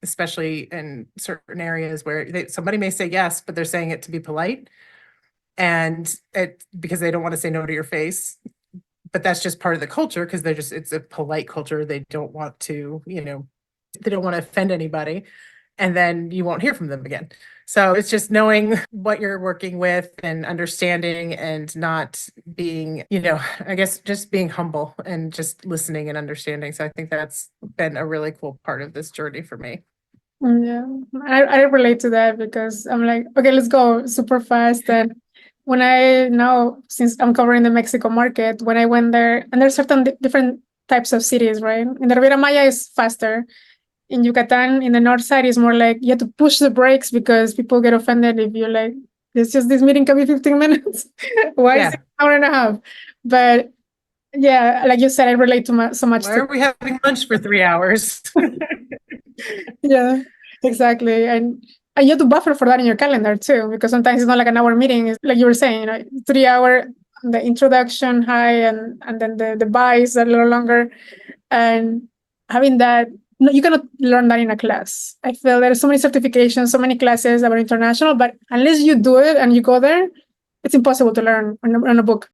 especially in certain areas where somebody may say yes, but they're saying it to be polite, and because they don't want to say no to your face. But that's just part of the culture, because it's a polite culture. They don't want to, they don't want to offend anybody, and then you won't hear from them again. So it's just knowing what you're working with and understanding, and not being, I guess just being humble and just listening and understanding. So I think that's been a really cool part of this journey for me. Yeah, I relate to that because I'm like, okay, let's go super fast. And when I now, since I'm covering the Mexico market, when I went there, and there's certain different types of cities, right? In the Riviera Maya is faster. In Yucatan, in the north side, is more like you have to push the brakes because people get offended if you're like, it's just this meeting can be 15 minutes. Why is it an hour and a half? But yeah, like you said, I relate to so much. Why are we having lunch for 3 hours? Yeah, exactly. And you have to buffer for that in your calendar too, because sometimes it's not like an hour meeting. It's like you were saying, 3 hour, the introduction high, and then the buys are a little longer. And having that, no, you cannot learn that in a class. I feel there are so many certifications, so many classes that are international, but unless you do it and you go there, it's impossible to learn on a book.